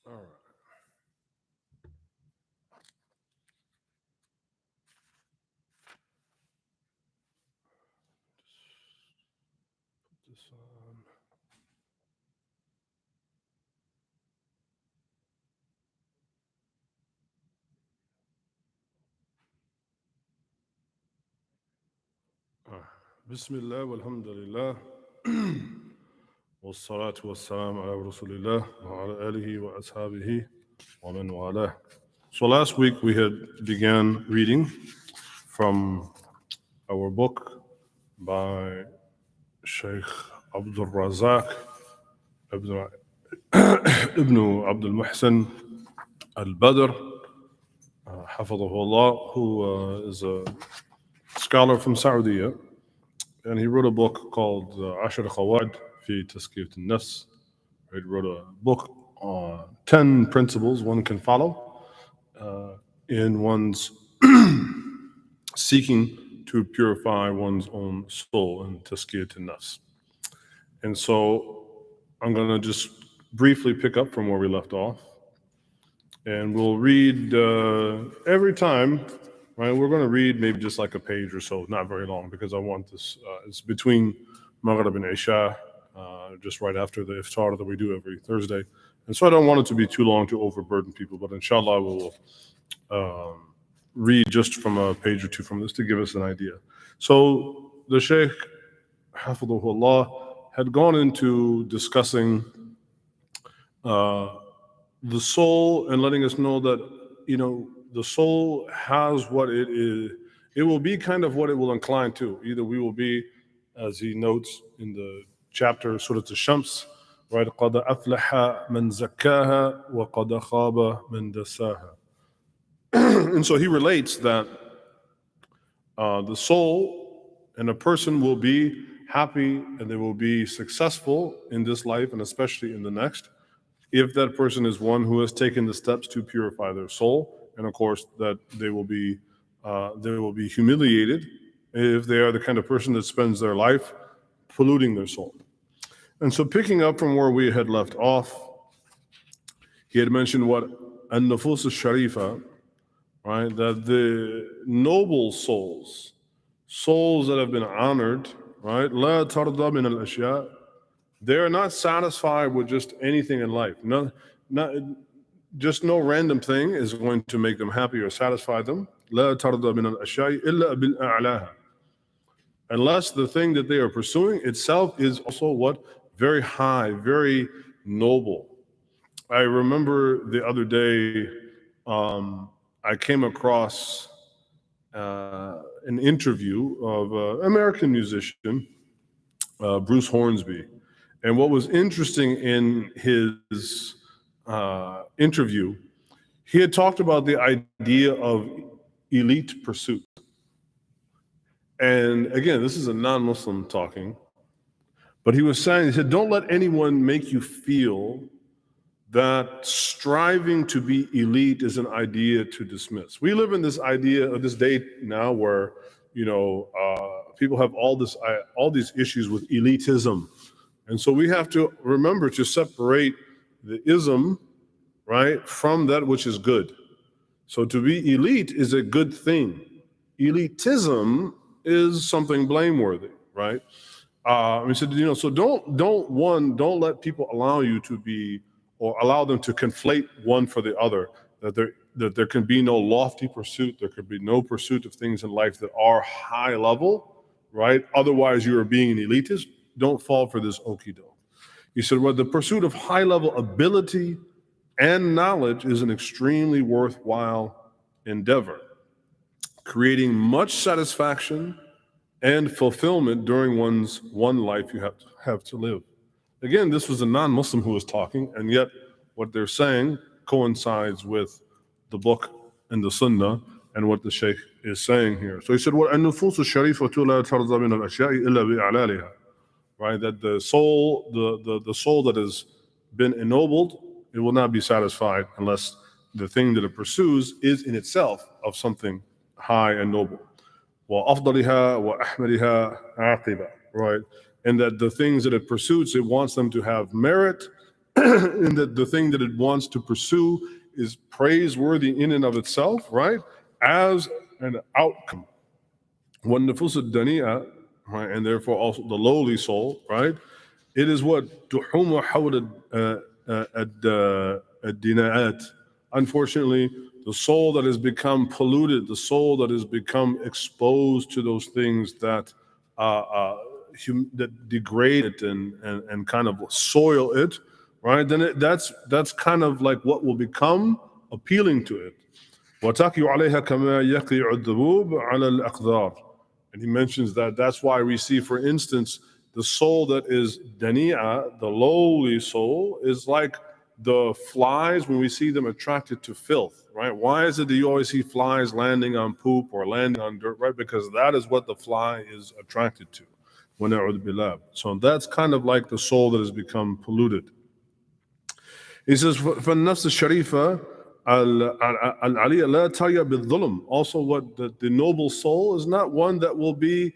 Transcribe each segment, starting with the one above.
All right. Put this on. Bismillah walhamdulillah. والصلاة والسلام على رسول الله وعلى آله وأصحابه ومن والاه. So last week we had began reading from our book by Shaykh Abd al-Razzaq ibn al-Muhsin al-Badr, حفظه who is a scholar from Saudi, and he wrote a book called عشر قواعد في تزكية النفس. He wrote a book on 10 principles one can follow in one's seeking to purify one's own soul and تزكية النفس. And so I'm going to just briefly pick up from where we left off. And we'll read every time, right? We're going to read maybe just like a page or so, not very long, because I want this, it's between Maghrib and Isha, just right after the iftar that we do every Thursday. And so I don't want it to be too long to overburden people, but inshallah we'll read just from a page or two from this to give us an idea. So the Shaykh, hafidhahullah, had gone into discussing the soul and letting us know that, the soul has what it is. It will be kind of what it will incline to. Either we will be, as he notes in the chapter Surah Al-Shams, right? قَدْ أَفْلَحَ مَنْ زَكَّاهَا وَقَدْ خَابَ مَنْ دَسَّاهَا. And so he relates that the soul and a person will be happy and they will be successful in this life and especially in the next if that person is one who has taken the steps to purify their soul, and of course that they will be humiliated if they are the kind of person that spends their life polluting their soul. And so picking up from where we had left off, he had mentioned what al-Nufus al-Sharifa, right, that the noble souls that have been honored, right, لا ترضى من الأشياء, they are not satisfied with just anything in life. Just no random thing is going to make them happy or satisfy them. لا ترضى من الأشياء إلا بالأعلاها. Unless the thing that they are pursuing itself is also what? Very high, very noble. I remember the other day, I came across an interview of an American musician, Bruce Hornsby. And what was interesting in his interview, he had talked about the idea of elite pursuit. And again, this is a non-Muslim talking, but he said, don't let anyone make you feel that striving to be elite is an idea to dismiss. We live in this idea of this day now where, people have all these issues with elitism. And so we have to remember to separate the ism, right, from that which is good. So to be elite is a good thing. Elitism is something blameworthy, right? We said, so don't let people allow you to be, or allow them to conflate one for the other, that there can be no lofty pursuit, there could be no pursuit of things in life that are high level, right? Otherwise you are being an elitist. Don't fall for this okie doke. He said, well, the pursuit of high level ability and knowledge is an extremely worthwhile endeavor, creating much satisfaction and fulfillment during one life you have to live. Again, this was a non-Muslim who was talking, and yet what they're saying coincides with the book and the Sunnah and what the Shaykh is saying here. So he said, وَالنُّفُوسُ الشَّرِيفَةُ لَا تَرْضَى مِنَ الْأَشْيَاءِ إِلَّا بِأَعْلَالِهَا. Right, that the soul that has been ennobled, it will not be satisfied unless the thing that it pursues is in itself of something high and noble. وَأَفْضَلِهَا وَأَحْمَدِهَا عَاقِبَةً. Right, and that the things that it pursues, it wants them to have merit in that the thing that it wants to pursue is praiseworthy in and of itself, right? As an outcome. وَالنَّفُسُ الدَّنِيئَةُ, right? And therefore also the lowly soul, right? It is what تحوم حول الدناءات. Unfortunately, the soul that has become polluted, the soul that has become exposed to those things that that degrade it and kind of soil it, right? Then that's kind of like what will become appealing to it. وَتَقِيُ عَلَيْهَا كَمَا يَقِيعُ الذُّبُوبُ عَلَى الْأَقْدَارِ. And he mentions that that's why we see, for instance, the soul that is dani'a, the lowly soul, is like the flies when we see them attracted to filth, right? Why is it that you always see flies landing on poop or landing on dirt, right? Because that is what the fly is attracted to. So that's kind of like the soul that has become polluted. He says, فَالنَّفْسُ الشَّرِيفَةُ الْعَلِيَّةُ لَا تَرْيَ بِالظُّلْمِ. Also, what the noble soul is not one that will be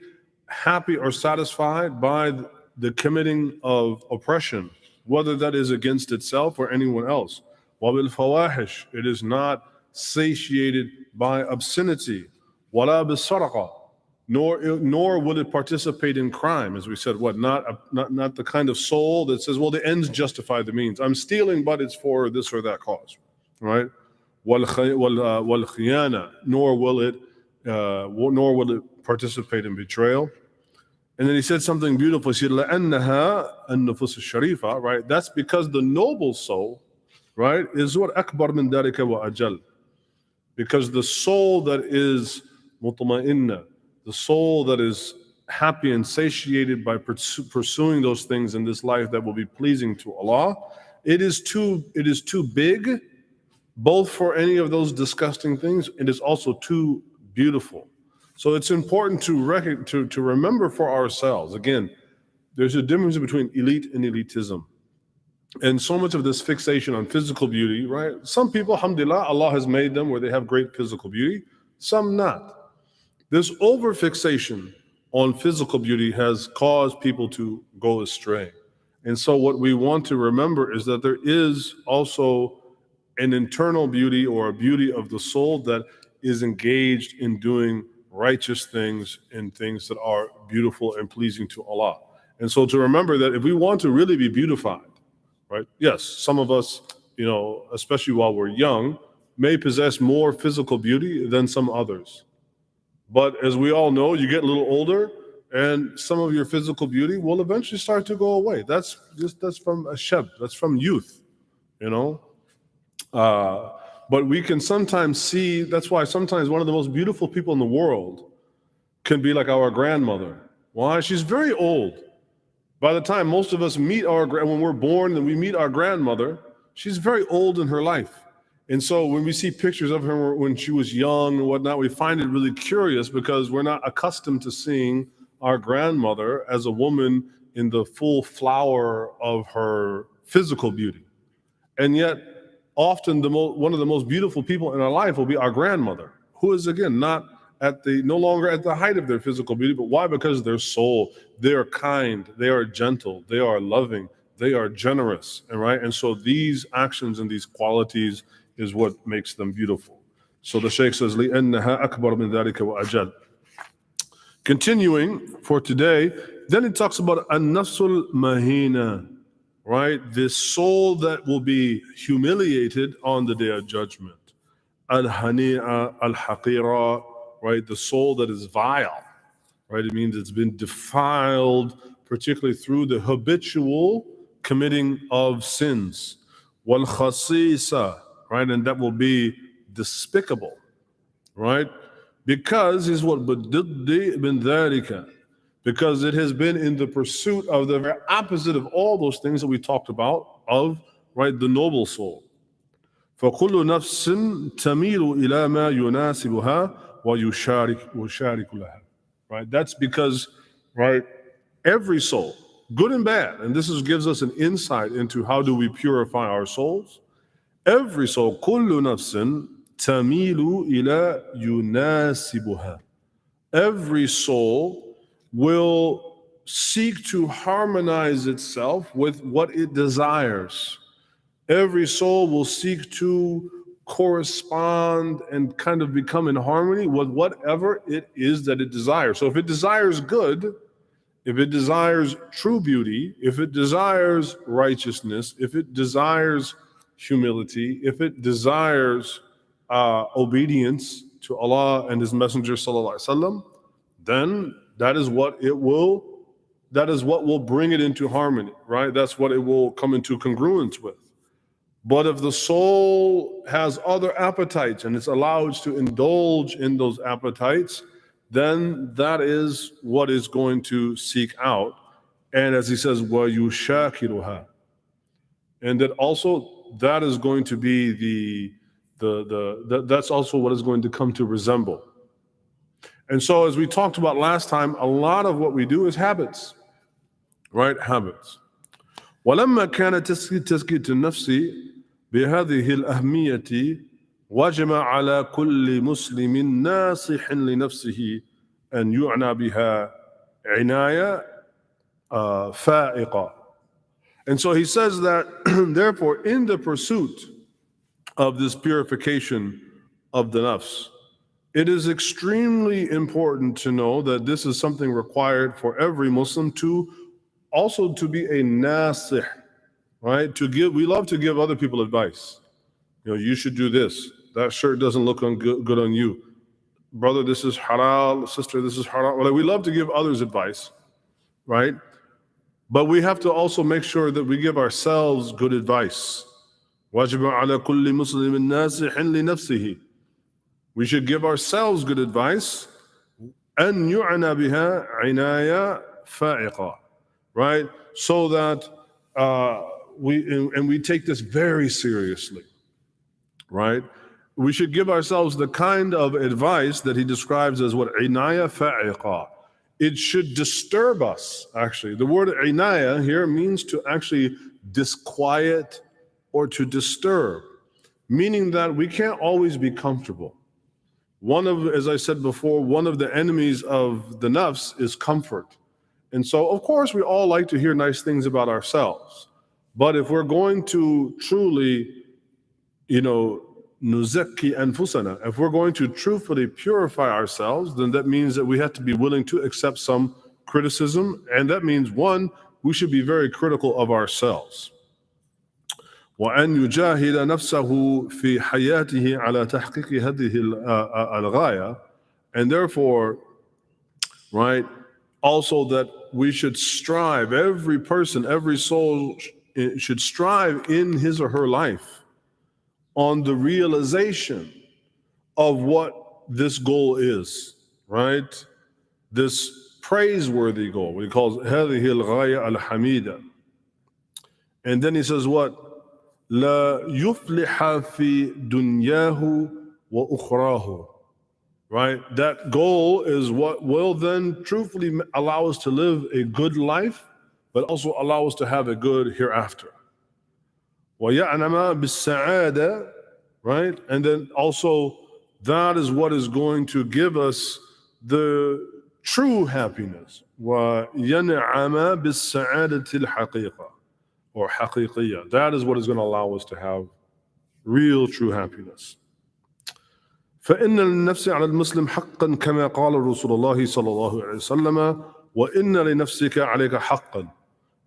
happy or satisfied by the committing of oppression, whether that is against itself or anyone else. وَبِالْفَوَاحِشِ. It is not satiated by obscenity. وَلَا بِالسَّرَقَةِ. Nor will it participate in crime, as we said. Not the kind of soul that says, well, the ends justify the means. I'm stealing, but it's for this or that cause, right? وَالْخِيَانَةِ. Nor will it participate in betrayal. And then he said something beautiful. He said, لَأَنَّهَا النُّفُسُ الشَّرِيفَةُ, right? That's because the noble soul, right, is what أَكْبَرْ مِنْ ذَلِكَ وَأَجَلْ. Because the soul that is مطمئنة, the soul that is happy and satiated by pursuing those things in this life that will be pleasing to Allah, it is too big, both for any of those disgusting things. It is also too beautiful. So it's important to remember for ourselves. Again, there's a difference between elite and elitism. And so much of this fixation on physical beauty, right? Some people, alhamdulillah, Allah has made them where they have great physical beauty, some not. This overfixation on physical beauty has caused people to go astray. And so what we want to remember is that there is also an internal beauty or a beauty of the soul that is engaged in doing righteous things and things that are beautiful and pleasing to Allah. And so to remember that if we want to really be beautified, right? Yes, some of us, especially while we're young, may possess more physical beauty than some others. But as we all know, you get a little older and some of your physical beauty will eventually start to go away. That's from a shab, that's from youth, But we can sometimes see, that's why sometimes one of the most beautiful people in the world can be like our grandmother. Why? She's very old. By the time most of us meet when we're born and we meet our grandmother, she's very old in her life. And so when we see pictures of her when she was young and whatnot, we find it really curious because we're not accustomed to seeing our grandmother as a woman in the full flower of her physical beauty. And yet, often one of the most beautiful people in our life will be our grandmother, who is, again, no longer at the height of their physical beauty. But why? Because their soul, they are kind, they are gentle, they are loving, they are generous, right? And so these actions and these qualities is what makes them beautiful. So the Shaykh says, لِأَنَّهَا أَكْبَرُ مِنْ ذَلِكَ وَأَجَلْ. Continuing for today, then it talks about النَّفْسُ الْمَهِينَةِ, right? This soul that will be humiliated on the day of judgment. Al-Hani'a, Al-Haqira, right? The soul that is vile, right? It means it's been defiled, particularly through the habitual committing of sins. Wal-Khasisa, right? And that will be despicable, right? Because is what because it has been in the pursuit of the very opposite of all those things that we talked about, right, the noble soul. فَكُلُّ نَفْسٍ تَمِيلُ إِلَى مَا يُنَاسِبُهَا وَيُشَارِكُ لَهَا. Right? That's because, right, every soul, good and bad, and this gives us an insight into how do we purify our souls. Every soul, كُلُّ نَفْسٍ تَمِيلُ إِلَى يُنَاسِبُهَا. Every soul will seek to harmonize itself with what it desires. Every soul will seek to correspond and kind of become in harmony with whatever it is that it desires. So if it desires good, if it desires true beauty, if it desires righteousness, if it desires humility, if it desires obedience to Allah and His Messenger sallallahu alaihi wasallam, then that is what will bring it into harmony, right? That's what it will come into congruence with. But if the soul has other appetites and it's allowed to indulge in those appetites, then that is what is going to seek out. And as he says, وَيُشَاكِرُهَا. And that also, that is going to be that's also what is going to come to resemble. And so as we talked about last time, a lot of what we do is habits, right? Habits. ولما كانت تزكية النفس بهذه الأهمية وجب على كل مسلم ناصح لنفسه أن يعنى بها عناية فائقة. And so he says that therefore in the pursuit of this purification of the nafs, it is extremely important to know that this is something required for every Muslim to also to be a nasih, right? We love to give other people advice. You know, you should do this. That shirt doesn't look good on you. Brother, this is halal. Sister, this is haram. Well, we love to give others advice, right? But we have to also make sure that we give ourselves good advice. واجب على كل مسلم ناصح لنفسه. We should give ourselves good advice. أن يعنى بها عناية فائقة. Right? So that we take this very seriously, right? We should give ourselves the kind of advice that he describes as what inaya fa'iqa. It should disturb us, actually. The word inaya here means to actually disquiet or to disturb, meaning that we can't always be comfortable. As I said before, one of the enemies of the nafs is comfort. And so, of course, we all like to hear nice things about ourselves. But if we're going to truly, nuzakki anfusana, if we're going to truthfully purify ourselves, then that means that we have to be willing to accept some criticism. And that means, one, we should be very critical of ourselves. وأن يجاهد نفسه في حياته على تحقيق هذه الغاية. And therefore, right, also that we should strive, every person, every soul should strive in his or her life on the realization of what this goal is, right? This praiseworthy goal, what he calls هذه الغاية الحميدة. And then he says what? لا يفلح في دنياه وأخراه. Right? That goal is what will then truthfully allow us to live a good life, but also allow us to have a good hereafter. وَيَعْنَمَا بِالسَّعَادَةِ. Right? And then also that is what is going to give us the true happiness. وَيَنْعَمَا بِالسَّعَادَةِ الْحَقِيقَةِ or حَقِيقِيَّة. That is what is going to allow us to have real true happiness. فإن للنفس على المسلم حقا كما قال رسول الله صلى الله عليه وسلم وإن لنفسك عليك حقا.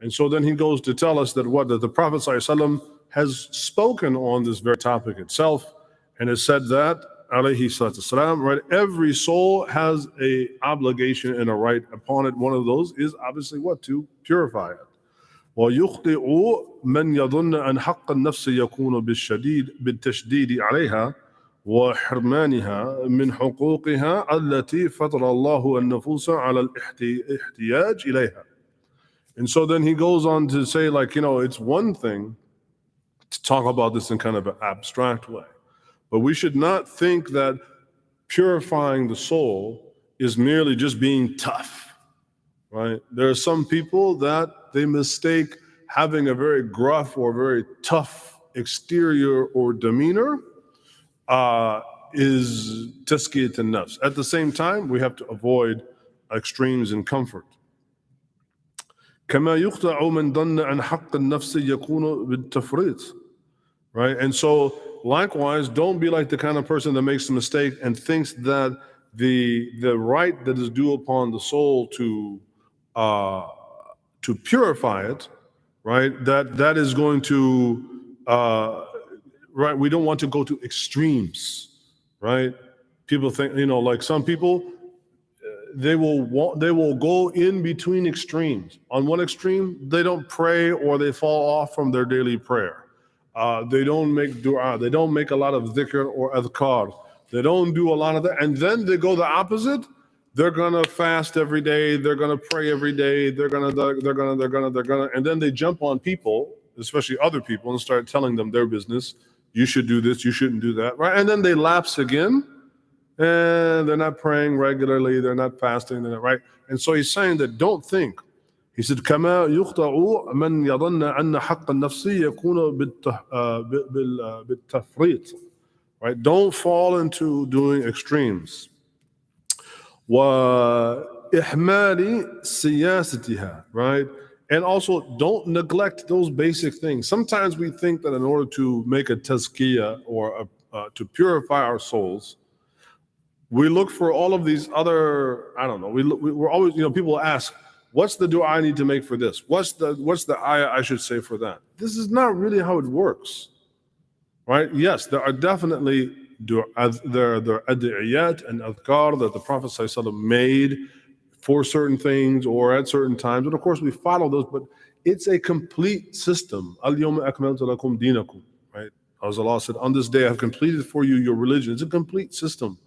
And so then he goes to tell us that the Prophet صلى الله عليه وسلم has spoken on this very topic itself and has said that عليه الصلاة والسلام, right, every soul has a obligation and a right upon it. One of those is obviously what? To purify it. ويخطئ من يظن أن حق النفس يكون بالتشديد عليها وحرمانها من حقوقها التي فطر الله النفوس على الاحتياج إليها. And so then he goes on to say, it's one thing to talk about this in kind of an abstract way, but we should not think that purifying the soul is merely just being tough, right? There are some people that they mistake having a very gruff or very tough exterior or demeanor is tazkiyat an-nafs. At the same time, we have to avoid extremes in comfort. كما يخطئ من ظن أن حق النفس يكون بالتفريط right? And so likewise, don't be like the kind of person that makes a mistake and thinks that the right that is due upon the soul to purify it, right? That is going to right. We don't want to go to extremes, right? People think, like some people, they will go in between extremes. On one extreme, they don't pray or they fall off from their daily prayer. They don't make dua. They don't make a lot of dhikr or adhkar. They don't do a lot of that. And then they go the opposite. They're gonna fast every day. They're gonna pray every day. They're gonna, and then they jump on people, especially other people, and start telling them their business. You should do this. You shouldn't do that, right? And then they lapse again, and they're not praying regularly. They're not fasting. They're not, right? And so he's saying that don't think. He said, كما يخطأ من يظن أن حق النفس يكون بالتفريط. Right? Don't fall into doing extremes. وإحمال سياستها. Right? And also don't neglect those basic things. Sometimes we think that in order to make a tazkiyah or to purify our souls, we look for all of these other, I don't know, we're always, people ask, what's the dua I need to make for this? What's the ayah I should say for that? This is not really how it works, right? Yes, there are definitely there are ad'iyat and adhkar that the Prophet ﷺ made for certain things or at certain times, and of course we follow those, but it's a complete system. Al-yawma akmaltu lakum dinakum, right? As Allah said, on this day I've completed for you your religion. It's a complete system.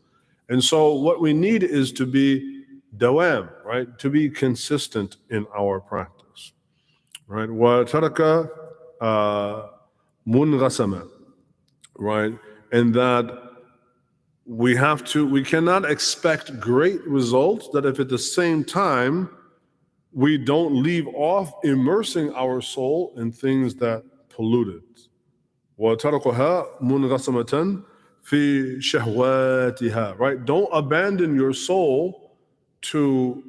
And so what we need is to be dawam, right? To be consistent in our practice, right? وَتَرَكَ مُنْغَسَمًا, right? And that we cannot expect great results that if at the same time we don't leave off immersing our soul in things that pollute it. وَتَرَكُهَا مُنْغَسَمَةً fi shahwatiha, right? Don't abandon your soul to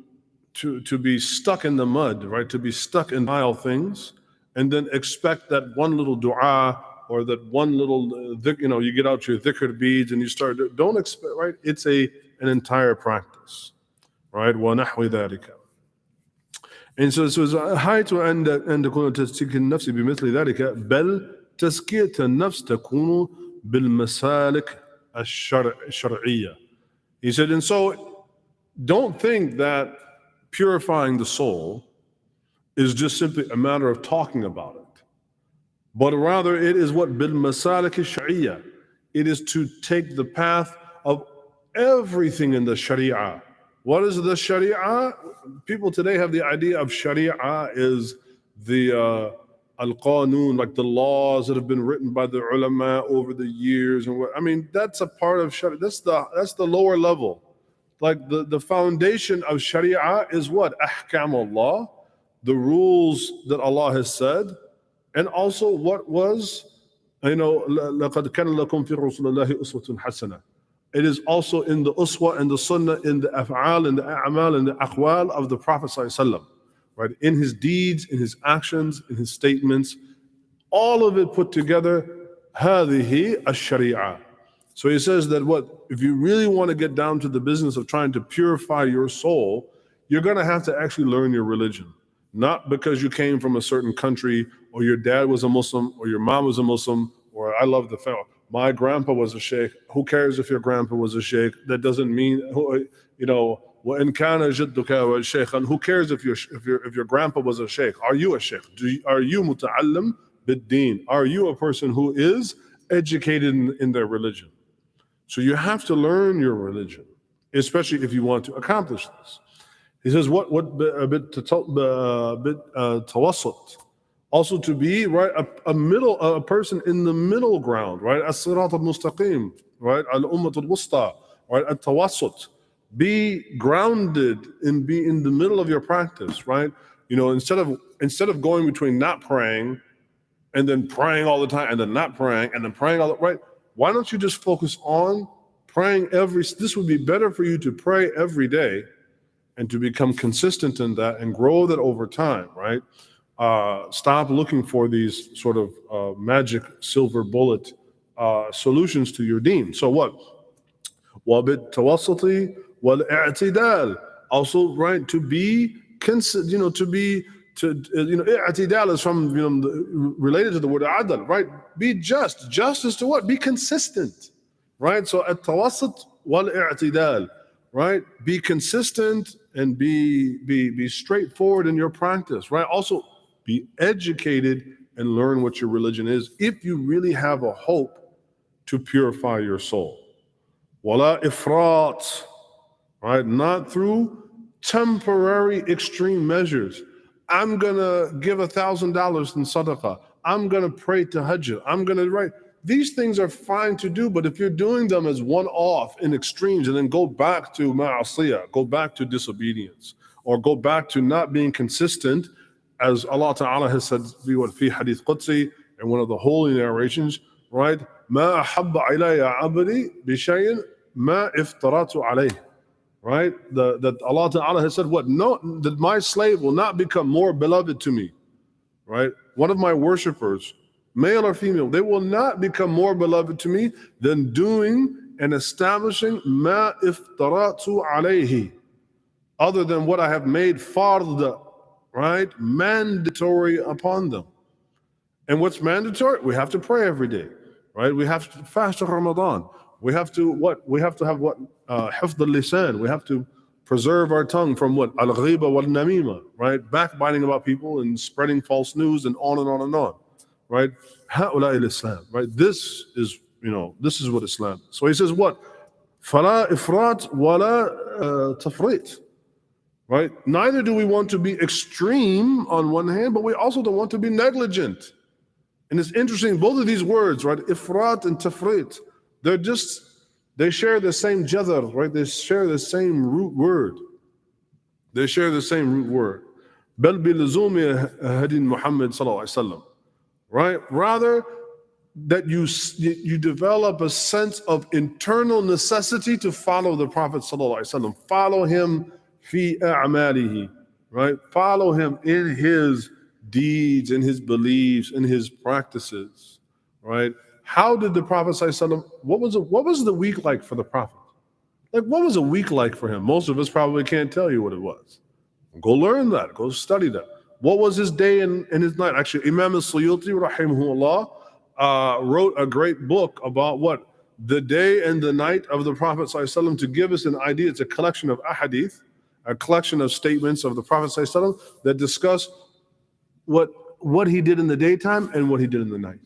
be stuck in the mud, right? To be stuck in vile things, and then expect that one little dua or that one little, you get out your dhikr beads and you start. Don't expect, right? It's an entire practice, right? وَنَحْوِ ذَلِكَ. And so it was حيث أن تكون تزكية النفس بمثل ذلك بل تزكية النفس تكون بالمسالك الشرعية. He said, and so don't think that purifying the soul is just simply a matter of talking about it, but rather it is what بالمسالك الشرعية. It is to take the path of everything in the Sharia. What is the Sharia? People today have the idea of Sharia is the al-Qanun, like the laws that have been written by the ulama over the years, and that's a part of Sharia. That's the lower level. Like the foundation of Sharia is what? Ahkam Allah, the rules that Allah has said, and also what was, لَقَدْ كَانَ لَكُمْ فِي رَسُولِ اللَّهِ أُسْوَةٌ حَسَنَةٌ. It is also in the uswa and the sunnah, in the af'al, in the a'mal, in the aqwal of the Prophet ﷺ. Right, in his deeds, in his actions, in his statements, all of it put together, هذه الشريعة. So he says that if you really want to get down to the business of trying to purify your soul, you're going to have to actually learn your religion. Not because you came from a certain country, or your dad was a Muslim, or your mom was a Muslim, or I love the fact my grandpa was a sheikh. Who cares if your grandpa was a sheikh? That doesn't mean, وَإِنْ كَانَ جَدُّكَ وَالشَّيْخًا. Who cares if your grandpa was a sheikh? Are you a sheikh? Are you متعلم بالدين? Are you a person who is educated in their religion? So you have to learn your religion, especially if you want to accomplish this. He says, what bit tawassut. Also to be right a person in the middle ground, right? As-sirat al-mustaqim, right? Al-ummat al-wusta, right? At-tawassut. Be grounded and be in the middle of your practice, right? Instead of going between not praying and then praying all the time and then not praying and then praying all the right. Why don't you just focus on praying this would be better for you to pray every day and to become consistent in that and grow that over time, right? Stop looking for these sort of magic silver bullet solutions to your deen. So what? وَبِالتَّوَسُّطِ وَالْإِعْتِدَالِ. Also, right, to be, i'tidal is from, related to the word adal, right? Be just. Justice to what? Be consistent, right? So at-tawassut wal-i'tidal, right? Be consistent and be straightforward in your practice, right? Also, be educated and learn what your religion is if you really have a hope to purify your soul. Wala ifrat, right? Not through temporary extreme measures. I'm gonna give $1,000 in sadaqah. I'm gonna pray tahajjud. I'm gonna write. These things are fine to do, but if you're doing them as one-off in extremes and then go back to ma'asiyah, go back to disobedience, or go back to not being consistent, as Allah Ta'ala has said fi hadith Qudsi and one of the holy narrations, right? ما أحب إلي عبدي بشيء ما افترضت عليه. Right? That Allah Ta'ala has said, what? No, that my slave will not become more beloved to me. Right? One of my worshipers, male or female, they will not become more beloved to me than doing and establishing ma iftaratu alayhi, other than what I have made fard, right? Mandatory upon them. And what's mandatory? We have to pray every day, right? We have to fast in Ramadan. We have to what? We have to have what? Hifd al-lisan. We have to preserve our tongue from what? Al-ghiba wal-namima, right? Backbiting about people and spreading false news and on and on and on, right? Ha'ulai al-Islam, right? This is what Islam is. So he says what? Fala ifrat wala tafrit, right? Neither do we want to be extreme on one hand, but we also don't want to be negligent. And it's interesting, both of these words, right? Ifrat and tafrit, they share the same jazr, right? They share the same root word. They share the same root word. بل بلزوم هدي محمد صلى الله عليه وسلم, right? Rather that you develop a sense of internal necessity to follow the Prophet sallallahu alaihi wasallam. Follow him fi a'malihi, right? Follow him in his deeds, in his beliefs, in his practices, right? How did the Prophet ﷺ, what was the week like for the Prophet? Like, what was a week like for him? Most of us probably can't tell you what it was. Go learn that. Go study that. What was his day and his night? Actually, Imam al-Suyuti, rahimahullah, wrote a great book about what? The day and the night of the Prophet ﷺ to give us an idea. It's a collection of ahadith, a collection of statements of the Prophet ﷺ that discuss what he did in the daytime and what he did in the night.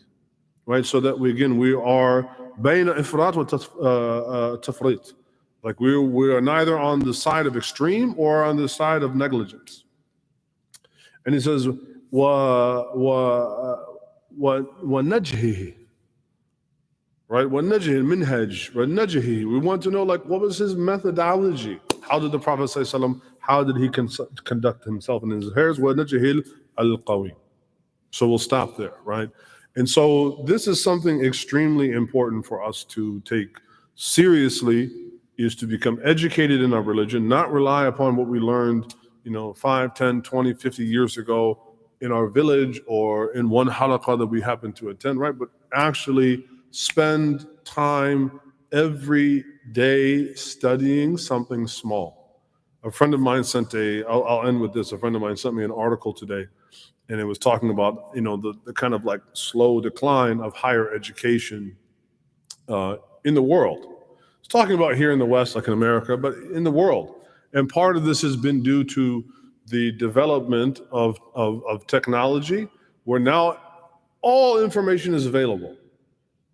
Right, so that we are bayna ifrat wa tafrit. Like we are neither on the side of extreme or on the side of negligence. And he says, wa najhihi, right? Wa najhi minhaj, wa najhi. We want to know, like, what was his methodology? How did the Prophet ﷺ, how did he conduct himself in his affairs? Wa najhi al-qawi. So we'll stop there, right? And so this is something extremely important for us to take seriously, is to become educated in our religion, not rely upon what we learned, 5, 10, 20, 50 years ago in our village or in one halaqah that we happen to attend, right? But actually spend time every day studying something small. A friend of mine I'll end with this. A friend of mine sent me an article today, and it was talking about, the kind of like slow decline of higher education in the world. It's talking about here in the West, like in America, but in the world. And part of this has been due to the development of technology, where now all information is available,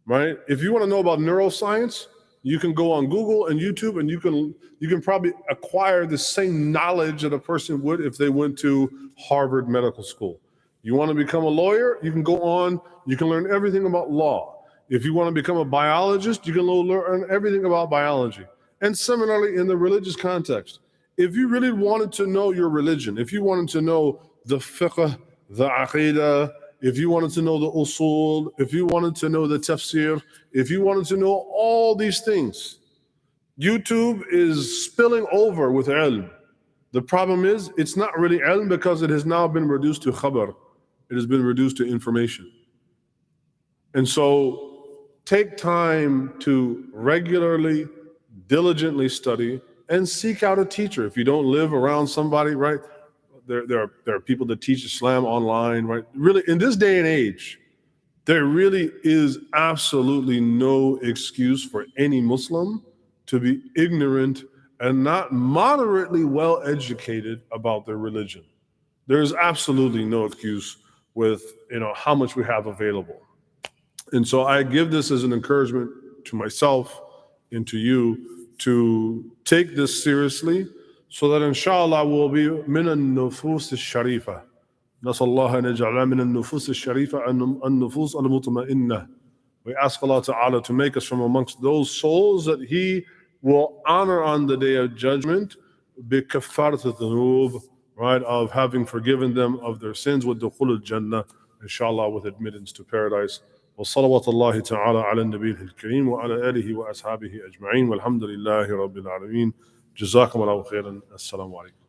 right? If you want to know about neuroscience, you can go on Google and YouTube, and you can probably acquire the same knowledge that a person would if they went to Harvard Medical School. You want to become a lawyer, you can go on, you can learn everything about law. If you want to become a biologist, you can learn everything about biology. And similarly, in the religious context, if you really wanted to know your religion, if you wanted to know the fiqh, the aqidah, if you wanted to know the usul, if you wanted to know the tafsir, if you wanted to know all these things, YouTube is spilling over with ilm. The problem is, it's not really ilm because it has now been reduced to khabar. it has been reduced to information. And so take time to regularly, diligently study and seek out a teacher. If you don't live around somebody, right? There are people that teach Islam online, right? Really, in this day and age, there really is absolutely no excuse for any Muslim to be ignorant and not moderately well educated about their religion. There is absolutely no excuse with how much we have available. And so I give this as an encouragement to myself and to you to take this seriously so that inshallah we'll be min al-nufus al-sharifa. نسأل الله أن يجعلنا من النفوس الشريفة النفوس المطمئنة. We ask Allah Ta'ala to make us from amongst those souls that He will honor on the day of judgment, بكفارة الذنوب, right, of having forgiven them of their sins with دخول الجنة, inshallah, with admittance to paradise. وصلوات الله تعالى على النبي الكريم وعلى آله وأصحابه أجمعين والحمد لله رب العالمين. جزاكم الله خيرا. السلام عليكم.